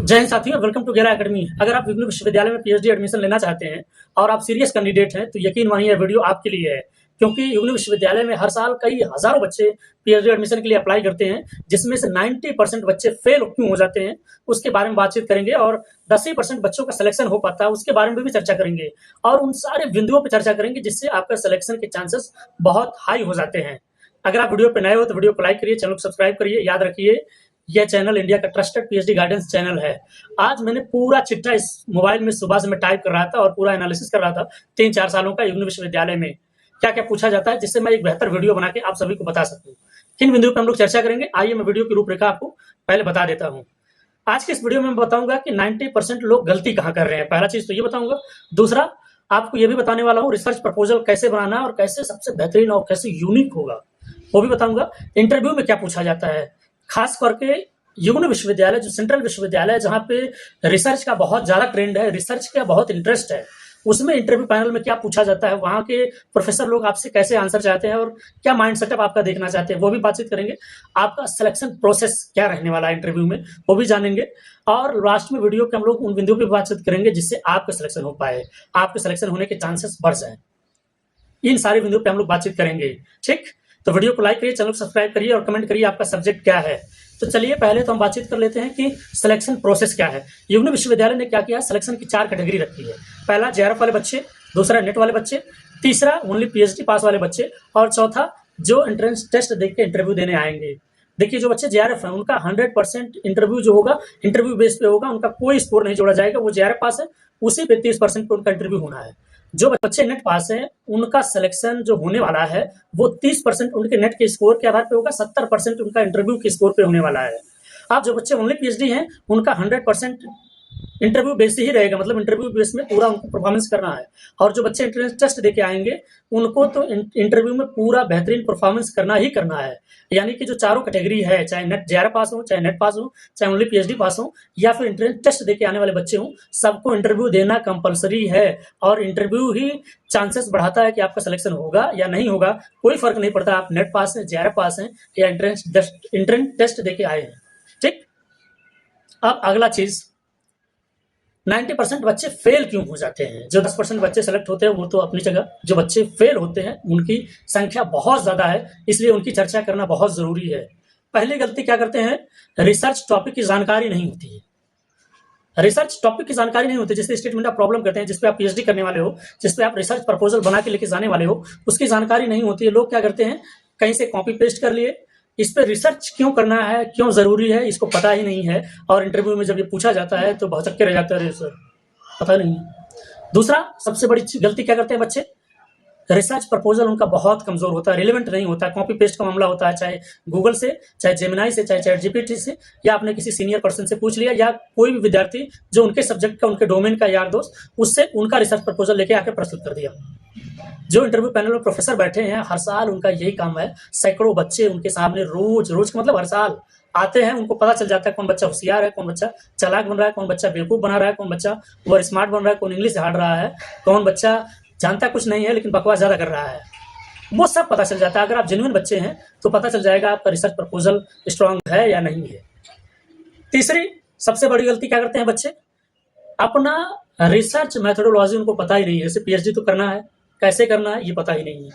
जय हिंद साथियों, welcome to गेरा एकेडमी। अगर आप विघ्न विश्वविद्यालय में पीएचडी एडमिशन लेना चाहते हैं और आप सीरियस कैंडिडेट हैं तो यकीन मानिए यह वीडियो आपके लिए है, क्योंकि युग्म विश्वविद्यालय में हर साल कई हजारों बच्चे पीएचडी एडमिशन के लिए अप्लाई करते हैं, जिसमें से 90% बच्चे फेल क्यों हो जाते हैं उसके बारे में बातचीत करेंगे और 10% बच्चों का सिलेक्शन हो पाता है उसके बारे में भी चर्चा करेंगे और उन सारे बिंदुओं पर चर्चा करेंगे जिससे आपका सिलेक्शन के चांसेस बहुत हाई हो जाते हैं। अगर आप वीडियो पे नए हो तो वीडियो को लाइक करिए, चैनल को सब्सक्राइब करिए। याद रखिए यह चैनल इंडिया का ट्रस्टेड पीएचडी गाइडेंस चैनल है। आज मैंने पूरा चिट्ठा इस मोबाइल में सुबह से मैं टाइप कर रहा था और पूरा एनालिसिस कर रहा था 3-4 सालों का युग्म विश्वविद्यालय में क्या क्या पूछा जाता है, जिससे मैं एक बेहतर वीडियो बना के आप सभी को बता सकूं। किन बिंदुओं पर हम लोग चर्चा करेंगे, आइए मैं वीडियो की रूपरेखा आपको पहले बता देता हूँ। आज के इस वीडियो में मैं बताऊंगा कि 90% लोग गलती कहाँ कर रहे हैं। पहला चीज तो ये बताऊंगा। दूसरा, आपको ये भी बताने वाला हूँ रिसर्च प्रपोजल कैसे बनाना और कैसे सबसे बेहतरीन और कैसे यूनिक होगा वो भी बताऊंगा। इंटरव्यू में क्या पूछा जाता है, खास करके युग्म विश्वविद्यालय जो सेंट्रल विश्वविद्यालय है जहाँ पे रिसर्च का बहुत ज्यादा ट्रेंड है, रिसर्च का बहुत इंटरेस्ट है, उसमें इंटरव्यू पैनल में क्या पूछा जाता है, वहाँ के प्रोफेसर लोग आपसे कैसे आंसर चाहते हैं और क्या माइंड सेटअप आपका देखना चाहते हैं वो भी बातचीत करेंगे। आपका सिलेक्शन प्रोसेस क्या रहने वाला है इंटरव्यू में वो भी जानेंगे और लास्ट में वीडियो के हम लोग उन बिंदुओं पर बातचीत करेंगे जिससे आपका सिलेक्शन हो पाए, आपके सिलेक्शन होने के चांसेस बढ़ जाए। इन सारे बिंदुओं पे हम लोग बातचीत करेंगे। ठीक, तो वीडियो को लाइक करिए, चैनल को सब्सक्राइब करिए और कमेंट करिए आपका सब्जेक्ट क्या है। तो चलिए पहले तो हम बातचीत कर लेते हैं कि सिलेक्शन प्रोसेस क्या है। युग्म विश्वविद्यालय ने क्या किया, सिलेक्शन की 4 कैटेगरी रखी है। पहला जेआरएफ वाले बच्चे, दूसरा नेट वाले बच्चे, तीसरा ओनली पीएचडी पास वाले बच्चे और चौथा जो एंट्रेंस टेस्ट देख के इंटरव्यू देने आएंगे। देखिए जो बच्चे जेआरएफ है उनका 100% इंटरव्यू जो होगा इंटरव्यू बेस पे होगा, उनका कोई स्कोर नहीं जोड़ा जाएगा। वो जेआरएफ पास है उसी पे 30% पे उनका इंटरव्यू होना है। जो बच्चे नेट पास हैं उनका सिलेक्शन जो होने वाला है वो 30% उनके नेट के स्कोर के आधार पे होगा, 70% उनका इंटरव्यू के स्कोर पे होने वाला है। आप जो बच्चे ओनली पीएचडी हैं उनका 100% इंटरव्यू बेस ही रहेगा, मतलब इंटरव्यू बेस में पूरा उनको परफॉर्मेंस करना है। और जो बच्चे एंट्रेंस टेस्ट देके आएंगे उनको तो इंटरव्यू में पूरा बेहतरीन परफॉर्मेंस करना ही करना है। यानी कि जो चारों कैटेगरी है, चाहे नेट जेआरएफ पास हो, चाहे नेट पास हो, चाहे ओनली पीएचडी पास हो या फिर एंट्रेंस टेस्ट देके आने वाले बच्चे हों, सबको इंटरव्यू देना कंपलसरी है। और इंटरव्यू ही चांसेस बढ़ाता है कि आपका सिलेक्शन होगा या नहीं होगा। कोई फर्क नहीं पड़ता आप नेट पास हैं, जेआरएफ पास हैं या एंट्रेंस टेस्ट देके आए हैं। ठीक, अब अगला चीज 90% बच्चे फेल क्यों हो जाते हैं। जो 10% बच्चे सेलेक्ट होते हैं वो तो अपनी जगह, जो बच्चे फेल होते हैं उनकी संख्या बहुत ज्यादा है, इसलिए उनकी चर्चा करना बहुत जरूरी है। पहली गलती क्या करते हैं, रिसर्च टॉपिक की जानकारी नहीं होती है। रिसर्च टॉपिक की जानकारी नहीं होती, जिससे स्टेटमेंट ऑफ प्रॉब्लम करते हैं, जिसपे आप पीएचडी करने वाले हो, जिसपे आप रिसर्च प्रपोजल बना के लेके जाने वाले हो, उसकी जानकारी नहीं होती है। लोग क्या करते हैं, कहीं से कॉपी पेस्ट कर लिए, इस पे रिसर्च क्यों करना है, क्यों जरूरी है, इसको पता ही नहीं है और इंटरव्यू में जब ये पूछा जाता है तो भौचक्के रह जाते हैं, सर पता नहीं है। दूसरा सबसे बड़ी गलती क्या करते हैं बच्चे, रिसर्च प्रपोजल उनका बहुत कमजोर होता है, रिलेवेंट नहीं होता है, कॉपी पेस्ट का मामला होता है, चाहे गूगल से, चाहे जेमिनाई से, चाहे चैट जीपीटी से, या आपने किसी सीनियर पर्सन से पूछ लिया, या कोई भी विद्यार्थी जो उनके सब्जेक्ट का, उनके डोमेन का यार दोस्त, उससे उनका रिसर्च प्रपोजल लेके आके प्रस्तुत कर दिया। जो इंटरव्यू पैनल में प्रोफेसर बैठे हैं हर साल उनका यही काम है, सैकड़ों बच्चे उनके सामने रोज रोज का मतलब हर साल आते हैं, उनको पता चल जाता है कौन बच्चा होशियार है, कौन बच्चा चालाक बन रहा है, कौन बच्चा बेवकूफ बना रहा है, कौन बच्चा ओवर स्मार्ट बन रहा है, कौन इंग्लिश हार रहा है, कौन बच्चा जानता कुछ नहीं है लेकिन बकवास ज्यादा कर रहा है। वो सब पता चल जाता है। अगर आप जेन्युइन बच्चे हैं तो पता चल जाएगा आपका रिसर्च प्रपोजल स्ट्रांग है या नहीं है। तीसरी सबसे बड़ी गलती क्या करते हैं बच्चे, अपना रिसर्च मेथोडोलॉजी उनको पता ही नहीं है। जैसे पीएचडी तो करना है, कैसे करना है ये पता ही नहीं है,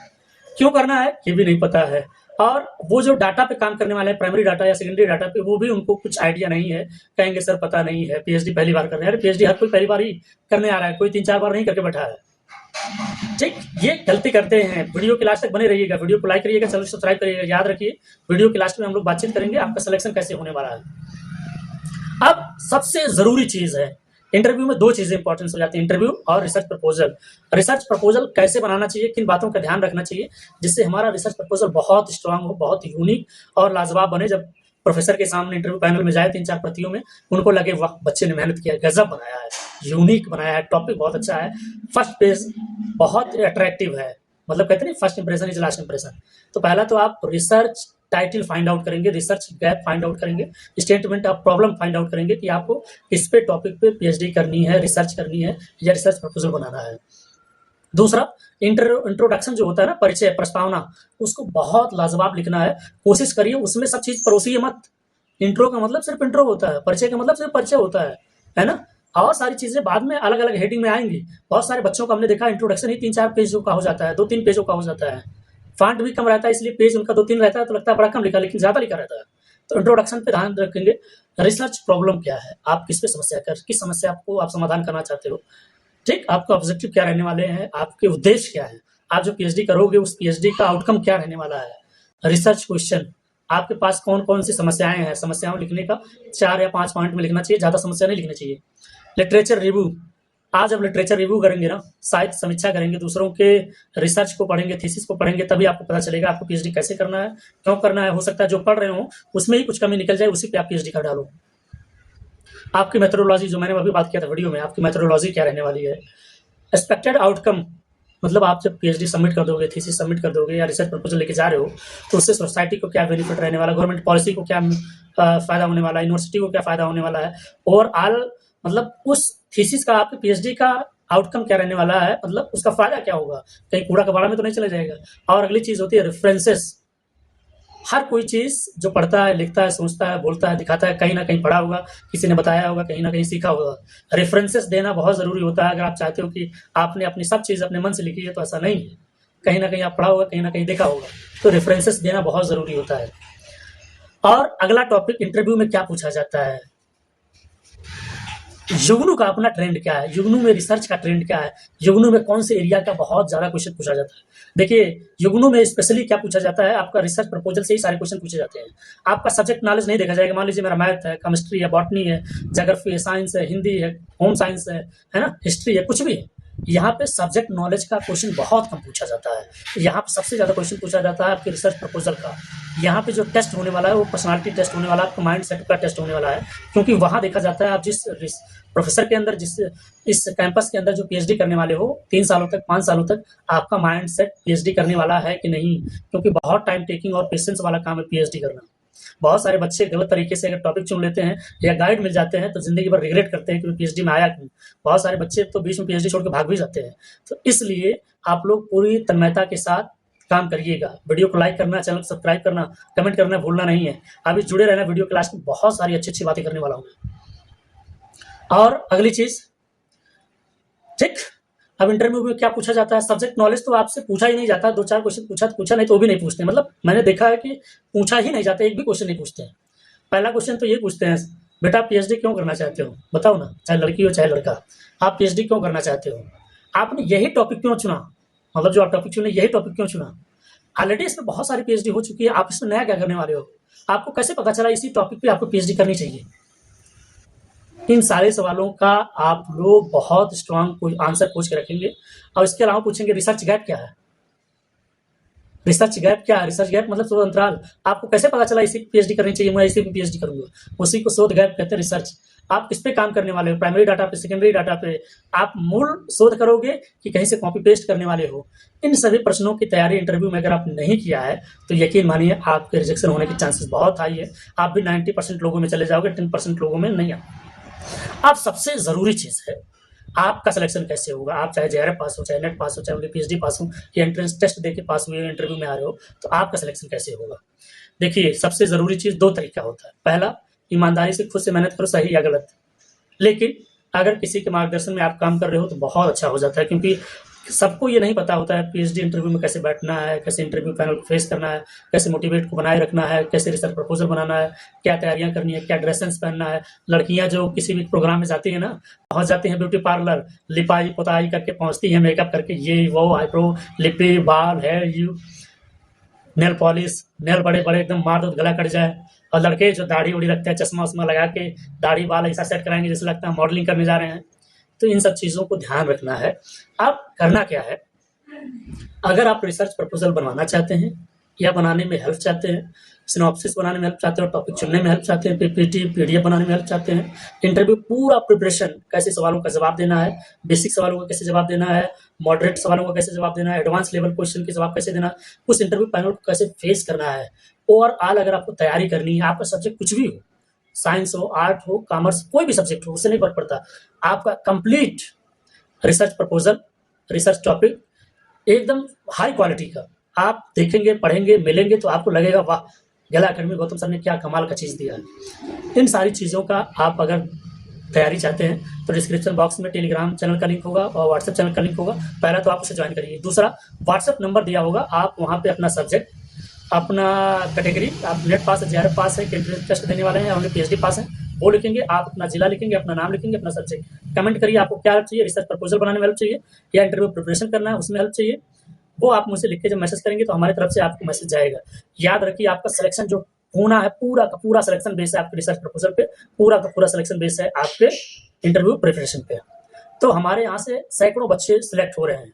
क्यों करना है ये भी नहीं पता है, और वो जो डाटा पे काम करने वाले हैं, प्राइमरी डाटा या सेकेंडरी डाटा पे, वो भी उनको कुछ आइडिया नहीं है। कहेंगे सर पता नहीं है, पीएचडी पहली बार कर रहे हैं। अरे पीएचडी हर कोई पहली बार ही करने आ रहा है, कोई 3-4 बार नहीं करके बैठा है। ठीक, ये गलती करते हैं। वीडियो के लास्ट तक बने रहिएगा, वीडियो को लाइक करिएगा, चैनल सब्सक्राइब करिएगा। याद रखिए वीडियो के लास्ट में हम लोग बातचीत करेंगे आपका सिलेक्शन कैसे होने वाला है। अब सबसे जरूरी चीज है, इंटरव्यू में 2 चीजें इंपॉर्टेंस हो जाती है, इंटरव्यू और रिसर्च प्रपोजल। रिसर्च प्रपोजल कैसे बनाना चाहिए, किन बातों का ध्यान रखना चाहिए जिससे हमारा रिसर्च प्रपोजल बहुत स्ट्रांग हो, बहुत यूनिक और लाजवाब बने। जब प्रोफेसर के सामने इंटरव्यू पैनल में जाए 3-4 प्रतियों में, उनको लगे वाह बच्चे ने मेहनत किया, गजब बनाया है, यूनिक बनाया है, टॉपिक बहुत अच्छा है, फर्स्ट पेज बहुत अट्रैक्टिव है, मतलब कहते हैं first impression is last impression. तो पहला तो आप रिसर्च टाइटल फाइंड आउट करेंगे, रिसर्च गैप फाइंड आउट करेंगे, statement of problem find out करेंगे कि आपको किस पे टॉपिक पे पीएचडी करनी है, रिसर्च करनी है या रिसर्च प्रपोजल बनाना है। दूसरा इंट्रोडक्शन जो होता है ना, परिचय प्रस्तावना, उसको बहुत लाजवाब लिखना है। कोशिश करिए उसमें सब चीज परोसिए मत, इंट्रो का मतलब सिर्फ इंट्रो होता है, परिचय का मतलब सिर्फ परिचय होता है ना? और सारी चीज़ें बाद में अलग-अलग हेडिंग में आएँगी। बहुत सारे बच्चों को हमने देखा इंट्रोडक्शन ही 3-4 पेजों का हो जाता है, 2-3 पेजों का हो जाता है। फ़ॉन्ट भी कम रहता है इसलिए पेज उनका 2-3 रहता है तो लगता है बड़ा कम लिखा है, लेकिन ज़्यादा लिखा रहता है। तो इंट्रोडक्शन पे ध्यान रखेंगे। रिसर्च प्रॉब्लम क्या है? आप किस समस्या को आप समाधान करना चाहते हो? ठीक, आपका ऑब्जेक्टिव क्या रहने वाले हैं? आपके उद्देश्य क्या है? आप जो पीएचडी करोगे उस पीएचडी का आउटकम क्या रहने वाला है? रिसर्च क्वेश्चन, आपके पास कौन-कौन सी समस्याएँ हैं? समस्याओं लिखने का 4 या 5 पॉइंट में लिखना चाहिए, ज़्यादा समस्या नहीं लिखनी चाहिए। लिटरेचर रिव्यू, आज जब लिटरेचर रिव्यू करेंगे ना, साहित्य समीक्षा करेंगे, दूसरों के रिसर्च को पढ़ेंगे, थीसिस को पढ़ेंगे, तभी आपको पता चलेगा आपको पीएचडी कैसे करना है, क्यों करना है। हो सकता है जो पढ़ रहे हो उसमें ही कुछ कमी निकल जाए, उसी पे आप पीएचडी कर डालो। आपकी मेथोडोलॉजी, जो मैंने अभी बात किया था वीडियो में, आपकी मेथोडोलॉजी क्या रहने वाली है? एक्सपेक्टेड आउटकम, मतलब आप जब पीएचडी सबमिट कर दोगे, थीसिस सबमिट कर दोगे या रिसर्च प्रपोजल लेके जा रहे हो, तो उससे सोसाइटी को क्या बेनिफिट रहने वाला, गवर्नमेंट पॉलिसी को क्या फ़ायदा होने वाला है, यूनिवर्सिटी को क्या फ़ायदा होने वाला है, ओवरऑल मतलब उस थीसिस का, आपके पीएचडी का आउटकम क्या रहने वाला है, मतलब उसका फ़ायदा क्या होगा, कहीं कूड़ा-कबाड़ा में तो नहीं चला जाएगा। और अगली चीज़ होती है रेफरेंसेस। हर कोई चीज़ जो पढ़ता है, लिखता है, सोचता है, बोलता है, दिखाता है, कहीं न कहीं पढ़ा होगा, किसी ने बताया होगा, कहीं न कहीं सीखा होगा। रेफरेंसेस देना बहुत ज़रूरी होता है। अगर आप चाहते हो कि आपने अपनी सब चीज़ अपने मन से लिखी है, तो ऐसा नहीं है। कहीं न कहीं आप पढ़ा होगा, कहीं न कहीं देखा होगा, तो रेफरेंसेस देना बहुत ज़रूरी होता है। और अगला टॉपिक, इंटरव्यू में क्या पूछा जाता है? युग्नू का अपना ट्रेंड क्या है? युग्नू में रिसर्च का ट्रेंड क्या है? युग्नू में कौन से एरिया का बहुत ज़्यादा क्वेश्चन पूछा जाता है? देखिए, युग्नू में स्पेशली क्या पूछा जाता है, आपका रिसर्च प्रपोजल से ही सारे क्वेश्चन पूछे जाते हैं। आपका सब्जेक्ट नॉलेज नहीं देखा जाएगा। मान लीजिए मेरा मैथ है, केमिस्ट्री है, बॉटनी है, ज्योग्राफी है, साइंस है, हिंदी है, होम साइंस है ना? हिस्ट्री है, कुछ भी है। यहाँ पे सब्जेक्ट नॉलेज का क्वेश्चन बहुत कम पूछा जाता है। यहाँ पे सबसे ज़्यादा क्वेश्चन पूछा जाता है आपके रिसर्च प्रपोजल का। यहाँ पे जो टेस्ट होने वाला है वो पर्सनालिटी टेस्ट होने वाला है, आपका माइंड सेट का टेस्ट होने वाला है, क्योंकि वहाँ देखा जाता है आप जिस प्रोफेसर के अंदर, जिस इस कैंपस के अंदर जो पीएचडी करने वाले हो 3 सालों तक, 5 सालों तक, आपका माइंड सेट पीएचडी करने वाला है कि नहीं, क्योंकि बहुत टाइम टेकिंग और पेशेंस वाला काम है पीएचडी करना। बहुत सारे बच्चे गलत तरीके से अगर टॉपिक चुन लेते हैं या गाइड मिल जाते हैं तो ज़िंदगी भर रिग्रेट करते हैं कि मैं पीएचडी में आया क्यों। बहुत सारे बच्चे तो बीच में पीएचडी छोड़ के भाग भी जाते हैं। तो इसलिए आप लोग पूरी तन्मयता के साथ काम करिएगा। वीडियो को लाइक करना, चैनल को सब्सक्राइब करना, कमेंट करना भूलना नहीं है। अभी जुड़े रहना वीडियो क्लास में, बहुत सारी अच्छी-अच्छी बातें करने वाला हूँ मैं। और अगली चीज़, ठीक, अब इंटरव्यू में क्या पूछा जाता है? सब्जेक्ट नॉलेज तो आपसे पूछा ही नहीं जाता। 2-4 क्वेश्चन पूछा तो पूछा, नहीं तो वो भी नहीं पूछते। मतलब मैंने देखा है कि पूछा ही नहीं जाता, एक भी क्वेश्चन नहीं पूछते हैं। पहला क्वेश्चन तो ये पूछते हैं, बेटा आप पीएचडी क्यों करना चाहते हो? बताओ ना, चाहे लड़की हो चाहे लड़का, आप पीएचडी क्यों करना चाहते हो? आपने यही टॉपिक क्यों चुना? मतलब जो आप टॉपिक चुने, यही टॉपिक क्यों चुना? ऑलरेडी इसमें बहुत सारी पीएचडी हो चुकी है, आप इसमें नया क्या करने वाले हो? आपको कैसे पता चला इसी टॉपिक पे आपको पीएचडी करनी चाहिए? इन सारे सवालों का आप लोग बहुत स्ट्रांग कोई आंसर खोज के रखेंगे। और इसके अलावा पूछेंगे रिसर्च गैप क्या है? रिसर्च गैप क्या है? रिसर्च गैप मतलब शोध अंतराल। आपको कैसे पता चला इसी पीएचडी करनी चाहिए, मैं इसी पे पीएचडी करूंगा? उसी को शोध गैप कहते हैं, रिसर्च। आप किस पे काम करने वाले हो? प्राइमरी डाटा पे, सेकेंडरी डाटा पे? आप मूल शोध करोगे कि कहीं से कॉपी पेस्ट करने वाले हो? इन सभी प्रश्नों की तैयारी इंटरव्यू में अगर आप नहीं किया है तो यकीन मानिए आपके रिजेक्शन होने के चांसेस बहुत हाई है। आप भी 90% लोगों में चले जाओगे, 10% लोगों में नहीं आओगे। अब सबसे ज़रूरी चीज़ है, आपका सिलेक्शन कैसे होगा? आप चाहे जेआरएफ पास हो, चाहे नेट पास हो, चाहे उनके पीएचडी पास हो, या एंट्रेंस टेस्ट दे के पास हुए इंटरव्यू में आ रहे हो, तो आपका सिलेक्शन कैसे होगा? देखिए, सबसे ज़रूरी चीज़ 2 तरीका होता है। पहला, ईमानदारी से खुद से मेहनत करो, सही या गलत। लेकिन अगर किसी के मार्गदर्शन में आप काम कर रहे हो तो बहुत अच्छा हो जाता है, क्योंकि सबको ये नहीं पता होता है पीएचडी इंटरव्यू में कैसे बैठना है, कैसे इंटरव्यू पैनल को फेस करना है, कैसे मोटिवेट को बनाए रखना है, कैसे रिसर्च प्रपोजल बनाना है, क्या तैयारियां करनी है, क्या ड्रेस सेंस पहनना है। लड़कियां जो किसी भी प्रोग्राम में जाती हैं ना, पहुंच जाती हैं ब्यूटी पार्लर, लिपाई पोताई करके पहुंचती हैं, मेकअप करके, ये वो, आईब्रो, लिपी, बाल, hair, you nail polish, nail बड़े बड़े एकदम मार दो तो गला कट जाए। और लड़के जो दाढ़ी उड़ी रखते हैं, चश्मा उश्मा लगा के दाढ़ी बाल ऐसा सेट कराएंगे जैसे लगता है मॉडलिंग करने जा रहे हैं। तो इन सब चीज़ों को ध्यान रखना है। अब करना क्या है, अगर आप रिसर्च प्रपोजल बनवाना चाहते हैं या बनाने में हेल्प चाहते हैं, सिनॉप्सिस बनाने में हेल्प चाहते हैं, टॉपिक चुनने में हेल्प चाहते हैं, पीपीटी पीडीएफ बनाने में हेल्प चाहते हैं, इंटरव्यू पूरा प्रिपरेशन, कैसे सवालों का जवाब देना है, बेसिक सवालों का कैसे जवाब देना है, मॉडरेट सवालों का कैसे जवाब देना है, एडवांस लेवल क्वेश्चन के जवाब कैसे देना है, उस इंटरव्यू पैनल को कैसे फेस करना है। ओवरऑल अगर आपको तैयारी करनी है, आपका सब्जेक्ट कुछ भी हो, साइंस हो, आर्ट हो, कॉमर्स, कोई भी सब्जेक्ट हो, उससे नहीं फर्क पड़ता, आपका complete research proposal, research topic एकदम हाई क्वालिटी का आप देखेंगे, पढ़ेंगे, मिलेंगे तो आपको लगेगा वाह, गला अकेडमी गौतम सर ने क्या कमाल का चीज़ दिया है। इन सारी चीज़ों का आप अगर तैयारी चाहते हैं तो डिस्क्रिप्शन बॉक्स में टेलीग्राम चैनल का लिंक होगा और व्हाट्सएप चैनल का लिंक होगा। पहला तो आप उसे ज्वाइन करिए। दूसरा, व्हाट्सएप नंबर दिया होगा, आप वहाँ पे अपना सब्जेक्ट, अपना कैटेगरी, आप नेट पास है, जेआरएफ पास है, एंट्रेंस टेस्ट देने वाले हैं, या पीएचडी पास है, वो लिखेंगे। आप अपना जिला लिखेंगे, अपना नाम लिखेंगे, अपना सब्जेक्ट कमेंट करिए। आपको क्या हेल्प चाहिए, रिसर्च प्रपोजल बनाने में हेल्प चाहिए या इंटरव्यू प्रिपरेशन करना है उसमें हेल्प चाहिए, वो आप मुझसे लिख के जब मैसेज करेंगे तो हमारी तरफ से आपको मैसेज जाएगा। याद रखिए, आपका सिलेक्शन जो होना है, पूरा का पूरा सिलेक्शन बेस है आपके रिसर्च प्रपोजल पे, पूरा का पूरा सिलेक्शन बेस है आपके इंटरव्यू प्रिपरेशन पे। तो हमारे यहाँ से सैकड़ों बच्चे सिलेक्ट हो रहे हैं।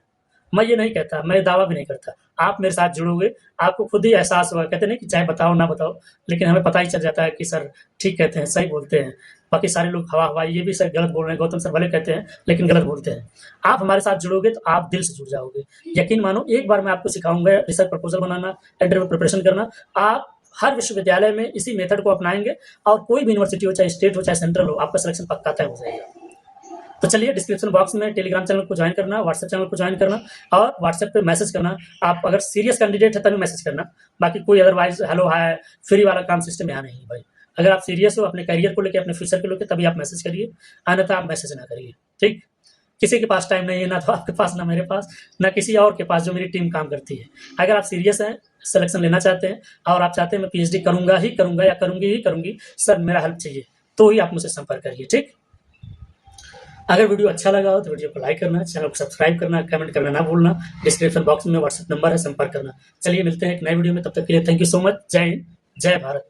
मैं ये नहीं कहता, मैं दावा भी नहीं करता, आप मेरे साथ जुड़ोगे, आपको खुद ही एहसास होगा। कहते नहीं कि चाहे बताओ ना बताओ, लेकिन हमें पता ही चल जाता है कि सर ठीक कहते हैं, सही बोलते हैं। बाकी सारे लोग हवा हवाई ये भी सर गलत बोल रहे हैं, गौतम सर भले कहते हैं लेकिन गलत बोलते हैं। आप हमारे साथ जुड़ोगे तो आप दिल से जुड़ जाओगे। यकीन मानो, एक बार मैं आपको सिखाऊंगा रिसर्च प्रपोजल बनाना, इंटरव्यू प्रिपरेशन करना, आप हर विश्वविद्यालय में इसी मेथड को अपनाएंगे और कोई भी यूनिवर्सिटी हो, चाहे स्टेट हो चाहे सेंट्रल हो, आपका सिलेक्शन पक्का तय हो जाएगा। तो चलिए, डिस्क्रिप्शन बॉक्स में टेलीग्राम चैनल को ज्वाइन करना, व्हाट्सएप चैनल को ज्वाइन करना और व्हाट्सएप पे मैसेज करना। आप अगर सीरियस कैंडिडेट है तभी मैसेज करना, बाकी कोई अदरवाइज हेलो हाय फ्री वाला काम सिस्टम यहाँ नहीं है भाई। अगर आप सीरियस हो अपने करियर को लेकर, अपने फ्यूचर को लेकर, तभी आप मैसेज करिए, अन्यथा आप मैसेज ना करिए। ठीक, किसी के पास टाइम नहीं है, ना तो आपके पास, ना मेरे पास, ना किसी और के पास जो मेरी टीम काम करती है। अगर आप सीरियस हैं, सिलेक्शन लेना चाहते हैं और आप चाहते हैं मैं पीएचडी करूंगा ही करूंगा या करूंगी ही करूंगी, सर मेरा हेल्प चाहिए, तो ही आप मुझसे संपर्क करिए। ठीक, अगर वीडियो अच्छा लगा हो तो वीडियो को लाइक करना, चैनल को सब्सक्राइब करना, कमेंट करना ना भूलना। डिस्क्रिप्शन बॉक्स में व्हाट्सएप नंबर है, संपर्क करना। चलिए मिलते हैं एक नए वीडियो में, तब तक के लिए थैंक यू सो मच। जय हिंद, जय भारत।